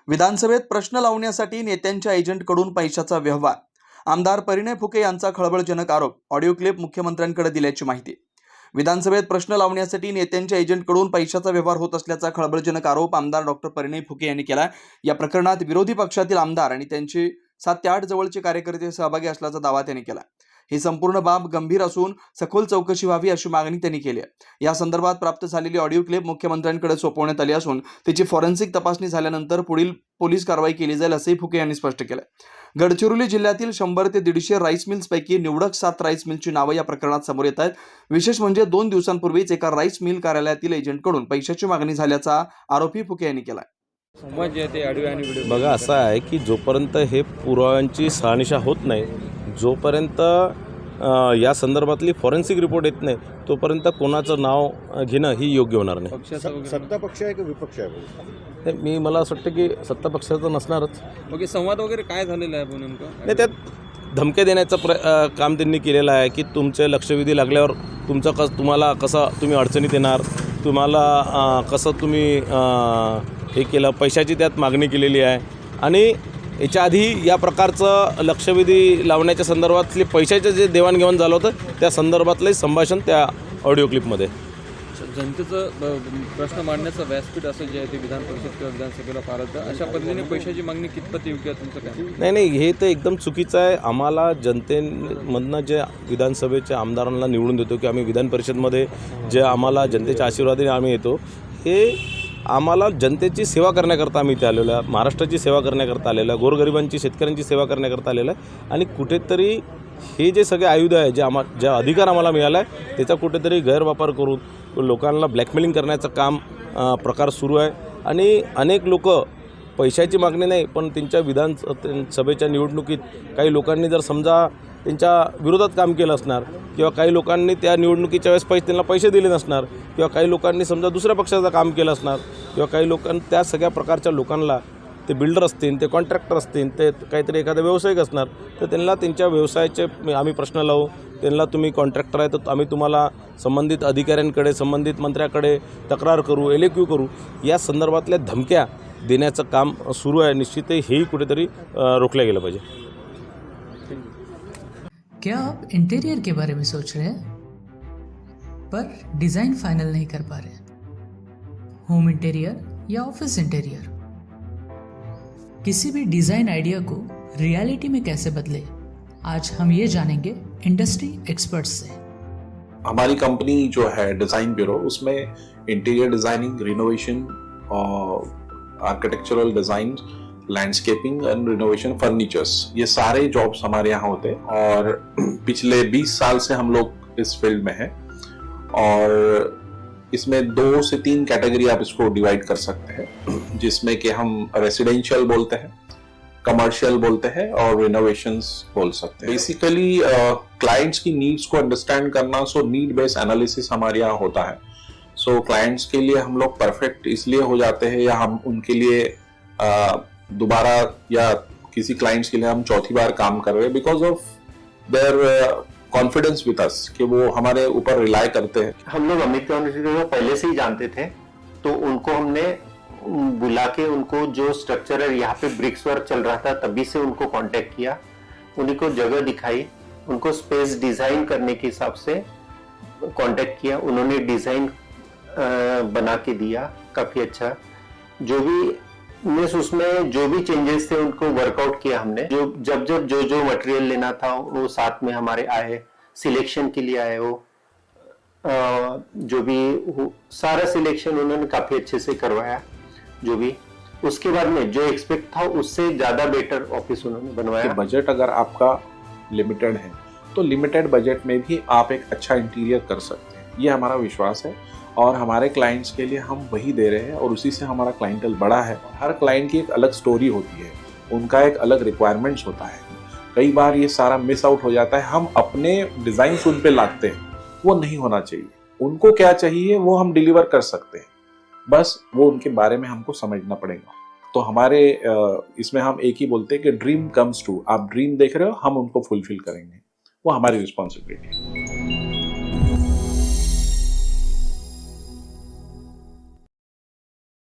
विधानसभेत प्रश्न लावण्यासाठी नेत्यांच्या एजंटकडून पैशाचा व्यवहार. आमदार परिणय फुके यांचा खळबळजनक आरोप. ऑडिओ क्लिप मुख्यमंत्र्यांकडे दिल्याची माहिती. विधानसभेत प्रश्न लावण्यासाठी नेत्यांच्या एजंटकडून पैशाचा व्यवहार होत असल्याचा खळबळजनक आरोप आमदार डॉक्टर परिणय फुके यांनी केला. या प्रकरणात विरोधी पक्षातील आमदार आणि त्यांचे 7 ते 8 जवळचे कार्यकर्ते सहभागी असल्याचा दावा त्यांनी केला. ही संपूर्ण बाब गंभीर असून सखोल चौकशी व्हावी अशी मागणी त्यांनी केली आहे. या संदर्भात प्राप्त झालेली ऑडिओ क्लिप मुख्यमंत्र्यांकडे सोपवण्यात आली असून त्याची फॉरेन्सिक तपासणी झाल्यानंतर पुढील पोलीस कारवाई केली जाईल असंही फुके यांनी स्पष्ट केलं. गडचिरोली जिल्ह्यातील 100 ते 150 राईस मिल्सपैकी निवडक 7 राईस मिलची नावं या प्रकरणात समोर येत आहेत. विशेष म्हणजे 2 दिवसांपूर्वीच एका राईस मिल कार्यालयातील एजंटकडून पैशाची मागणी झाल्याचा आरोपही फुके यांनी केला. बघा, असं आहे की जोपर्यंत हे पुराव्यांची शहानिशा होत नाही, जोपर्यंत या संदर्भातली फॉरेन्सिक रिपोर्ट येत नाही, तोपर्यंत कोणाचं नाव घेणं ही योग्य होणार नाही. सत्ता पक्ष आहे की विपक्ष आहे? मला असं वाटतं की सत्ता पक्षाचं नसणारच. ओके, संवाद वगैरे काय झालेला आहे नेमकं? नाही, त्यात धमक्या देण्याचं काम त्यांनी केलेलं आहे की तुमचे लक्षवेधी लागल्यावर तुम्हाला कसं तुम्ही अडचणीत येणार, तुम्हाला कसं तुम्ही हे केलं, पैशाची त्यात मागणी केलेली आहे. आणि याच्या आधी या प्रकारचं लक्षवेधी लावण्याच्या संदर्भातले पैशाचं जे देवाणघेवाण झालं होतं त्या संदर्भातलं संभाषण त्या ऑडिओ क्लिपमध्ये. जनतेचं प्रश्न मांडण्याचं व्यासपीठ असेल जे आहे ते विधान परिषद किंवा विधानसभेला पाळतं, अशा पद्धतीने पैशाची मागणी कितपत योग्य आहे तुमचं काय? नाही, हे तर एकदम चुकीचं आहे. आम्हाला जनतेमधनं जे विधानसभेच्या आमदारांना निवडून देतो की आम्ही विधान परिषदमध्ये जे आम्हाला जनतेच्या आशीर्वादाने आम्ही येतो, हे आम्हाला जनतेची सेवा करण्याकरता आम्ही इथे आलेलो आहे, महाराष्ट्राची सेवा करण्याकरता आलेलो आहे, गोरगरिबांची शेतकऱ्यांची सेवा करण्याकरता आलेलो आहे. आणि कुठेतरी हे जे सगळे आयुध आहे जे अधिकार आम्हाला मिळाला आहे त्याचा कुठेतरी गैरवापर करून लोकांना ब्लॅकमेलिंग करण्याचं काम प्रकार सुरू आहे. आणि अनेक लोक पैशाची मागणी नाही पण त्यांच्या विधानसभेच्या निवडणुकीत काही लोकांनी जर समजा त्यांच्या विरोधात काम केलं असणार किंवा काही लोकांनी त्या निवडणुकीच्या वेळेस त्यांना पैसे दिले नसणार किंवा काही लोकांनी समजा दुसऱ्या पक्षाचं काम केलं असणार किंवा काही लोकांनी त्या सगळ्या प्रकारच्या लोकांना, ते बिल्डर असतील, ते कॉन्ट्रॅक्टर असतील, ते काहीतरी एखादा व्यावसायिक असणार, तर त्यांना त्यांच्या व्यवसायाचे आम्ही प्रश्न लावू. त्यांना तुम्ही कॉन्ट्रॅक्टर आहे तर आम्ही तुम्हाला संबंधित अधिकाऱ्यांकडे, संबंधित मंत्र्याकडे तक्रार करू, LAQ करू, या संदर्भातल्या धमक्या देण्याचं काम सुरू आहे. निश्चितही हेही कुठेतरी रोखलं गेलं पाहिजे. क्या आप इंटीरियर के बारे में सोच रहे हैं पर डिज़ाइन फाइनल नहीं कर पा रहे? होम इंटीरियर या ऑफिस इंटीरियर, किसी भी डिज़ाइन आइडिया को रियलिटी में कैसे बदले, आज हम ये जानेंगे इंडस्ट्री एक्सपर्ट्स से. हमारी कंपनी जो है डिज़ाइन ब्यूरो, उसमें interior designing, renovation, architectural design, landscaping end renovation, furnitures, ये सारे जॉब्स हमारे यहाँ होते हैं. और पिछले 20 साल से हम लोग इस फील्ड में हैं. और इसमें 2 से 3 कैटेगरी आप इसको डिवाइड कर सकते हैं, जिसमें कि हम रेसिडेंशियल बोलते हैं, कमर्शियल बोलते हैं और रिनोवेशंस बोल सकते हैं. बेसिकली क्लाइंट्स की नीड्स को अंडरस्टैंड करना, सो नीड बेस्ड एनालिसिस हमारे यहाँ होता है. सो क्लाइंट्स के लिए हम लोग परफेक्ट इसलिए हो जाते हैं या हम उनके लिए दोबारा या किसी क्लाइंट्स के लिए हम चौथी बार काम कर रहे हैं because of their confidence with us, कि वो हमारे ऊपर रिलाय करते हैं. हम लोग अमित को पहले से ही जानते थे, तो उनको हमने बुला के उनको जो स्ट्रक्चर है, यहाँ पे ब्रिक्स वर्क चल रहा था तभी से उनको कांटेक्ट किया, उन्हीं को जगह दिखाई, उनको स्पेस डिजाइन करने के हिसाब से कांटेक्ट किया. उन्होंने डिजाइन बना के दिया काफी अच्छा. जो भी उसमें जो भी चेंजेस थे उनको वर्कआउट किया हमने. जब जो मटेरियल लेना था वो साथ में हमारे आए, सिलेक्शन के लिए आए. वो जो भी सारा सिलेक्शन उन्होंने काफी अच्छे से करवाया. जो भी उसके बाद में जो एक्सपेक्ट था उससे ज्यादा बेटर ऑफिस उन्होंने बनवाया. बजट अगर आपका लिमिटेड है तो लिमिटेड बजट में भी आप एक अच्छा इंटीरियर कर सकते हैं, ये हमारा विश्वास है. और हमारे क्लाइंट्स के लिए हम वही दे रहे हैं और उसी से हमारा क्लाइंटल बड़ा है. हर क्लाइंट की एक अलग स्टोरी होती है, उनका एक अलग रिक्वायरमेंट्स होता है. कई बार ये सारा मिस आउट हो जाता है. हम अपने डिज़ाइन उन पे लादते हैं, वो नहीं होना चाहिए. उनको क्या चाहिए वो हम डिलीवर कर सकते हैं, बस वो उनके बारे में हमको समझना पड़ेगा. तो हमारे इसमें हम एक ही बोलते हैं कि ड्रीम कम्स ट्रू. आप ड्रीम देख रहे हो, हम उनको फुलफिल करेंगे, वो हमारी रिस्पॉन्सिबिलिटी है.